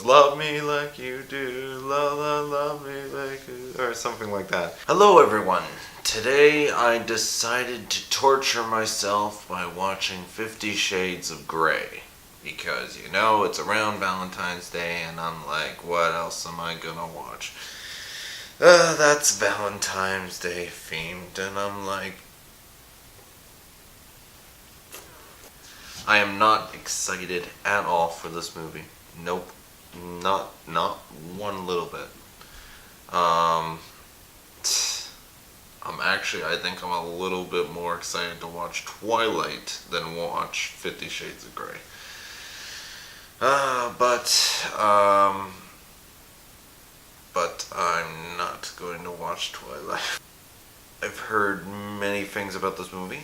Love me like you do, love me like you, or something like that. Hello everyone. Today I decided to torture myself by watching 50 Shades of Grey. Because, it's around Valentine's Day and I'm like, what else am I gonna watch? That's Valentine's Day themed, and I'm like, I am not excited at all for this movie. Nope. Not one little bit. I think I'm a little bit more excited to watch Twilight than watch 50 Shades of Grey. But I'm not going to watch Twilight. I've heard many things about this movie.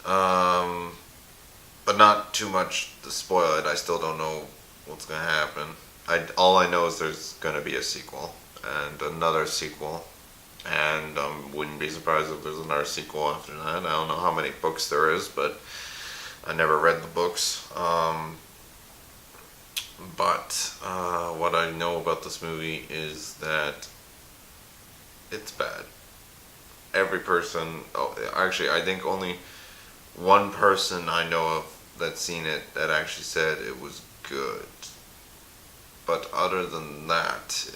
But not too much to spoil it. I still don't know what's going to happen. All I know is there's going to be a sequel and another sequel, and wouldn't be surprised if there's another sequel after that. I don't know how many books there is, but I never read the books. But what I know about this movie is that it's bad. Every person, I think only one person I know of that's seen it that actually said it was good. But other than that,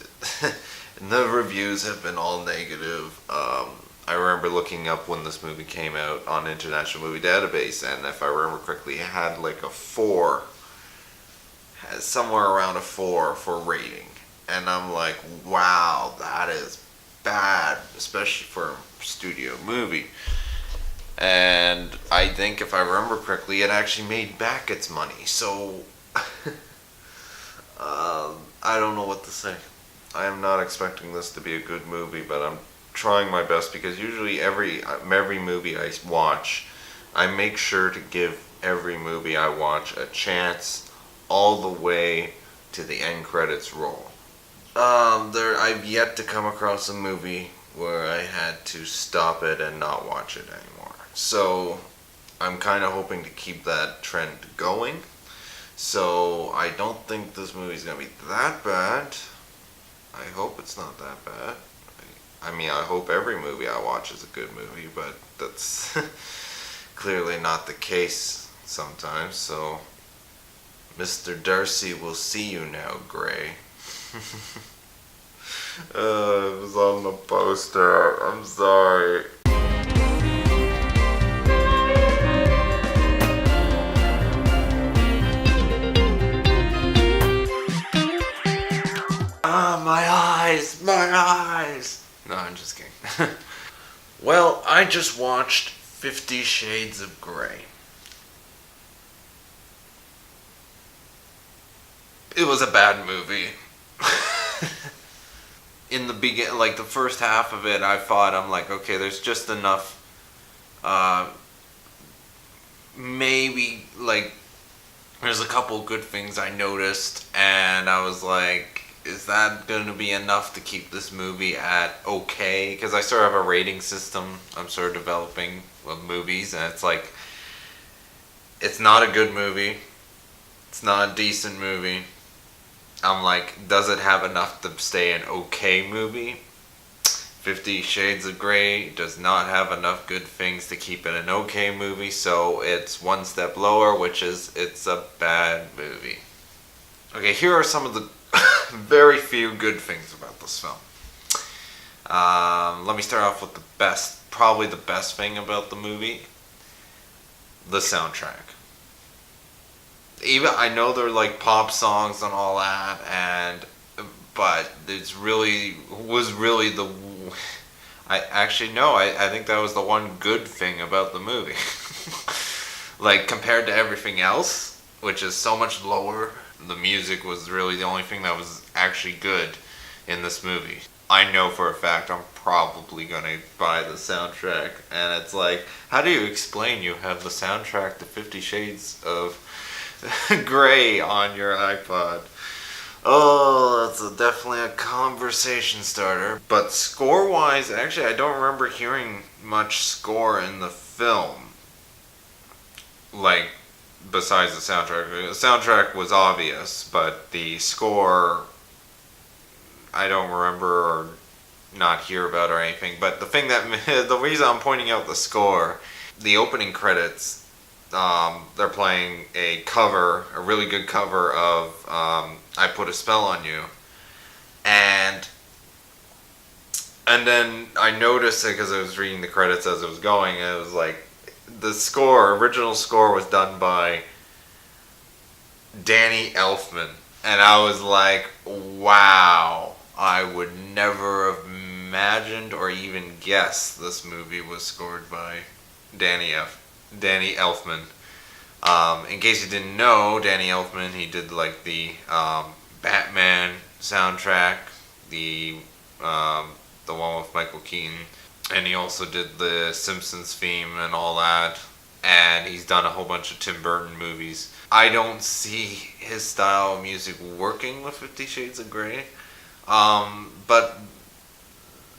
the reviews have been all negative. I remember looking up when this movie came out on International Movie Database, and if I remember correctly, it had like a 4, somewhere around a 4 for rating. And I'm like, wow, that is bad, especially for a studio movie. And I think if I remember correctly, it actually made back its money. So, I don't know what to say. I am not expecting this to be a good movie, but I'm trying my best because usually every movie I watch, I make sure to give every movie I watch a chance all the way to the end credits roll. I've yet to come across a movie where I had to stop it and not watch it anymore. So I'm kind of hoping to keep that trend going. So I don't think this movie's going to be that bad. I hope it's not that bad. I mean, I hope every movie I watch is a good movie, but that's clearly not the case sometimes. So, Mr. Darcy will see you now, Grey. It was on the poster. I'm sorry. My eyes! No, I'm just kidding. Well, I just watched 50 Shades of Grey. It was a bad movie. In the beginning, like the first half of it, I'm like, okay, there's just enough, maybe, like, there's a couple good things I noticed, and I was like, is that going to be enough to keep this movie at okay? Because I sort of have a rating system I'm sort of developing with movies, and it's like, it's not a good movie, it's not a decent movie. I'm like, does it have enough to stay an okay movie? 50 Shades of Grey does not have enough good things to keep it an okay movie, so it's one step lower, which is it's a bad movie. Okay, here are some of the very few good things about this film. Let me start off with probably the best thing about the movie, the soundtrack. Even I know they're like pop songs and all that, but it was really the. I think that was the one good thing about the movie. Like compared to everything else, which is so much lower, the music was really the only thing that was actually good in this movie. I know for a fact I'm probably gonna buy the soundtrack, and it's like, how do you explain you have the soundtrack to 50 Shades of Grey on your iPod? Oh, that's definitely a conversation starter. But score-wise, actually, I don't remember hearing much score in the film. Like, besides the soundtrack. The soundtrack was obvious, but the score I don't remember or not hear about or anything. But the thing that the reason I'm pointing out the score, the opening credits, they're playing a really good cover of "I Put a Spell on You," and then I noticed it because I was reading the credits as it was going, and it was like the original score was done by Danny Elfman, and I was like, wow. I would never have imagined or even guessed this movie was scored by Danny Elfman. In case you didn't know, Danny Elfman, he did like the Batman soundtrack, the one with Michael Keaton, and he also did the Simpsons theme and all that. And he's done a whole bunch of Tim Burton movies. I don't see his style of music working with 50 Shades of Grey. But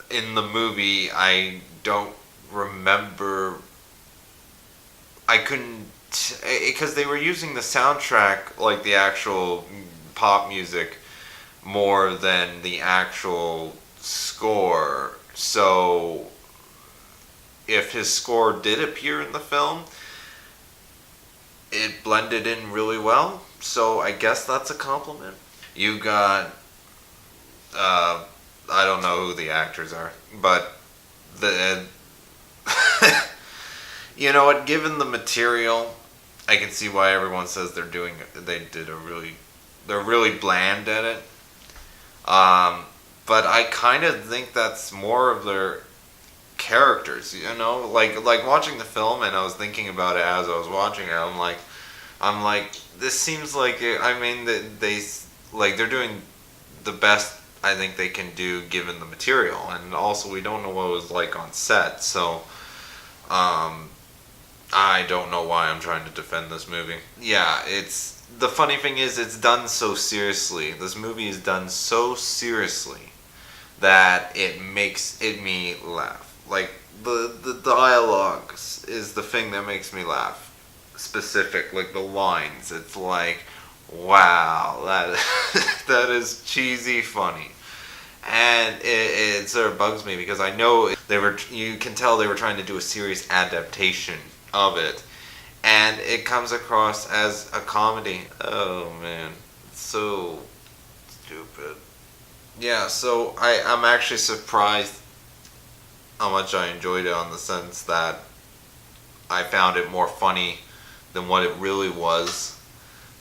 in the movie, I don't remember. I couldn't, because they were using the soundtrack, like the actual pop music, more than the actual score. So, if his score did appear in the film, it blended in really well. So, I guess that's a compliment. You got. I don't know who the actors are, but you know what? Given the material, I can see why everyone says they're really bland at it. But I kind of think that's more of their characters. You know, like watching the film, and I was thinking about it as I was watching it. I'm like, this seems like they're doing the best I think they can do given the material, and also we don't know what it was like on set, so I don't know why I'm trying to defend this movie. Yeah, the funny thing is it's done so seriously. This movie is done so seriously that it makes me laugh. Like the dialogue is the thing that makes me laugh. Specific, like the lines. It's like, wow, that is cheesy funny. And it sort of bugs me because I know you can tell they were trying to do a serious adaptation of it. And it comes across as a comedy. Oh man, it's so stupid. Yeah, so I'm actually surprised how much I enjoyed it, on the sense that I found it more funny than what it really was.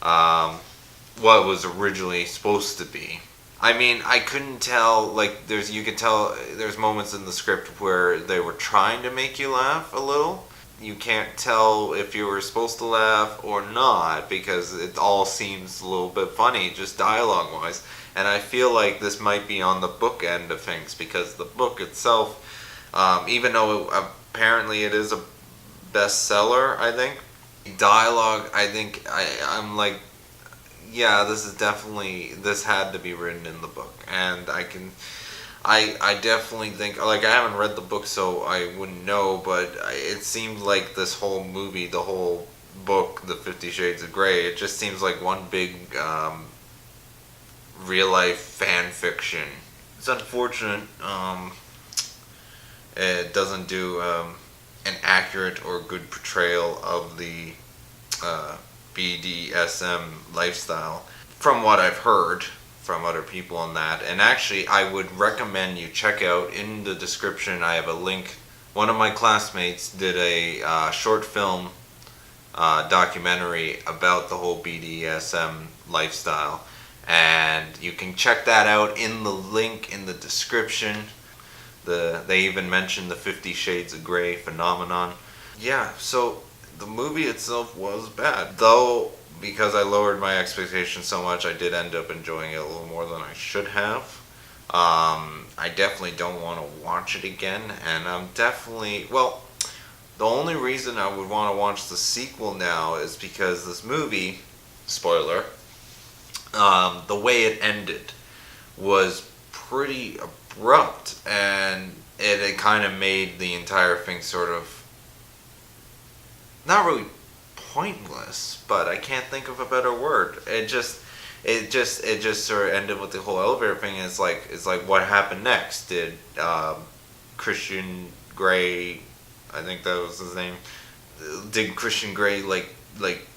What it was originally supposed to be. I mean, I couldn't tell, you could tell there's moments in the script where they were trying to make you laugh a little. You can't tell if you were supposed to laugh or not, because it all seems a little bit funny, just dialogue-wise. And I feel like this might be on the book end of things, because the book itself, even though apparently it is a bestseller, I think, dialogue, I think, I'm like, yeah, this had to be written in the book. And I definitely think, like, I haven't read the book, so I wouldn't know, but it seemed like this whole movie, the whole book, The 50 Shades of Grey, it just seems like one big real-life fan fiction. It's unfortunate it doesn't do an accurate or good portrayal of the BDSM lifestyle, from what I've heard from other people on that. And actually, I would recommend you check out, in the description I have a link. One of my classmates did a short film documentary about the whole BDSM lifestyle, and you can check that out in the link in the description. They even mentioned the 50 Shades of Grey phenomenon. Yeah, so the movie itself was bad, though. Because I lowered my expectations so much, I did end up enjoying it a little more than I should have. I definitely don't want to watch it again, and I'm definitely, well, the only reason I would want to watch the sequel now is because this movie, spoiler, the way it ended was pretty abrupt, and it kind of made the entire thing sort of not really pointless, but I can't think of a better word. It just sort of ended with the whole elevator thing. It's like what happened next? Did Christian Grey, I think that was his name, did Christian Grey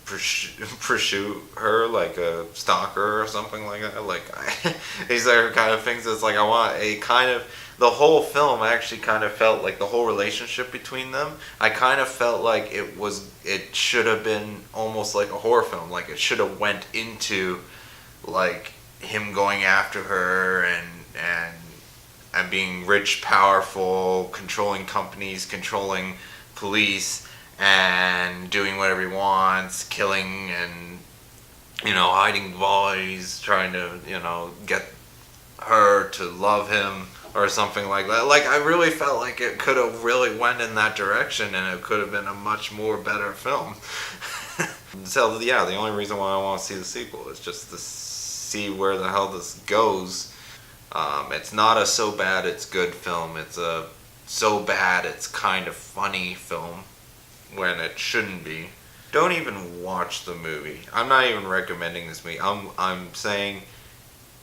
pursue her like a stalker or something like that? These are kind of things that's like I want a kind of the whole film actually kind of felt like the whole relationship between them. I kind of felt like it should have been almost like a horror film. Like it should have went into like him going after her and being rich, powerful, controlling companies, controlling police, and doing whatever he wants, killing and hiding bodies, trying to get her to love him or something like that. Like I really felt like it could have really went in that direction, and it could have been a much more better film. So yeah, the only reason why I want to see the sequel is just to see where the hell this goes. It's not a so bad it's good film. It's a so bad it's kind of funny film when it shouldn't be. Don't even watch the movie. I'm not even recommending this movie. I'm saying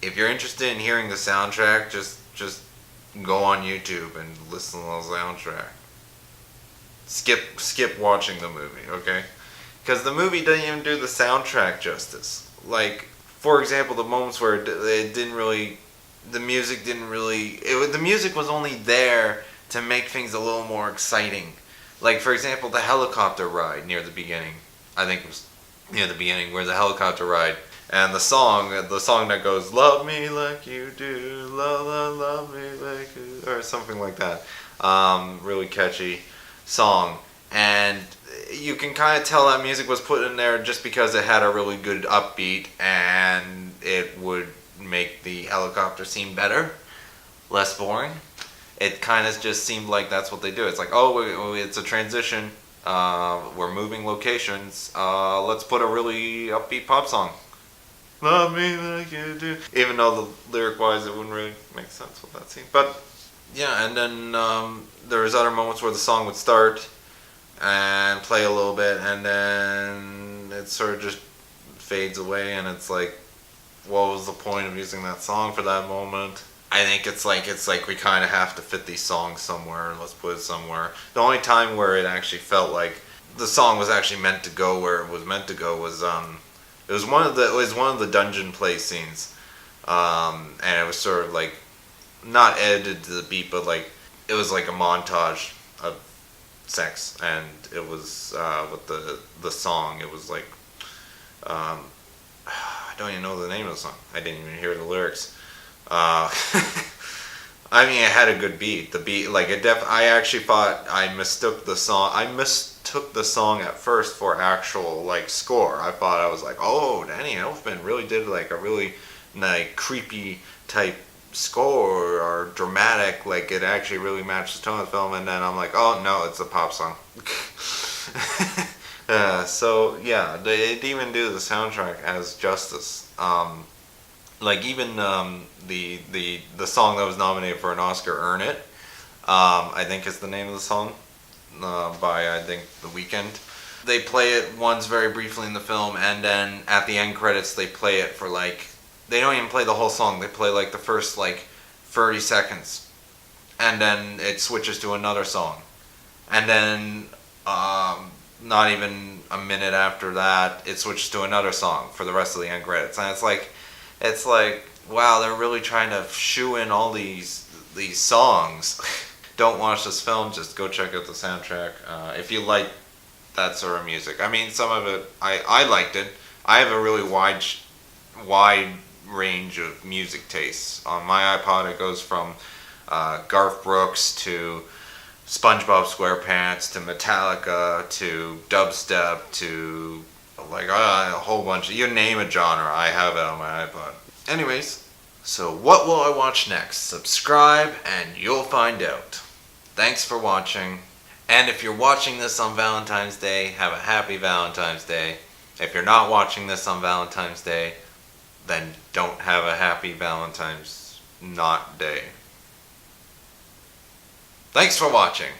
if you're interested in hearing the soundtrack, just go on YouTube and listen to the soundtrack. Skip watching the movie, okay? Because the movie doesn't even do the soundtrack justice. Like, for example, the moments where it didn't really, the music didn't really, the music was only there to make things a little more exciting. Like, for example, the helicopter ride near the beginning. I think it was near the beginning where the helicopter ride. And the song that goes, "Love me like you do, love me like you," or something like that. Really catchy song. And you can kind of tell that music was put in there just because it had a really good upbeat, and it would make the helicopter seem better, less boring. It kind of just seemed like that's what they do. It's like, oh, it's a transition. We're moving locations. Let's put a really upbeat pop song. Love me like you do. Even though the lyric-wise it wouldn't really make sense with that scene. But, yeah, and then there was other moments where the song would start and play a little bit, and then it sort of just fades away, and it's like, what was the point of using that song for that moment? I think it's like we kind of have to fit these songs somewhere. Let's put it somewhere. The only time where it actually felt like the song was actually meant to go where it was meant to go was it was one of the dungeon play scenes, and it was sort of like not edited to the beat, but like it was like a montage of sex, and it was with the song. It was like I don't even know the name of the song. I didn't even hear the lyrics. I mean, it had a good beat. The beat, like I actually thought I mistook the song. I mistook the song at first for actual like score. I thought, I was like, oh, Danny Elfman really did like a really like creepy type score or dramatic. Like it actually really matched the tone of the film. And then I'm like, oh no, it's a pop song. So yeah, they didn't even do the soundtrack as justice. Like even the song that was nominated for an Oscar, "Earn It," I think is the name of the song, by I think The Weeknd. They play it once very briefly in the film, and then at the end credits they play it for like, they don't even play the whole song. They play like the first like 30 seconds, and then it switches to another song, and then not even a minute after that it switches to another song for the rest of the end credits, and it's like, wow, they're really trying to shoe in all these songs. Don't watch this film, just go check out the soundtrack. If you like that sort of music. I mean, some of it, I liked it. I have a really wide range of music tastes. On my iPod, it goes from Garth Brooks to SpongeBob SquarePants to Metallica to dubstep to like a whole bunch. You name a genre, I have it on my iPod. Anyways, so what will I watch next? Subscribe and you'll find out. Thanks for watching. And if you're watching this on Valentine's Day, have a happy Valentine's Day. If you're not watching this on Valentine's Day, then don't have a happy Valentine's not day. Thanks for watching.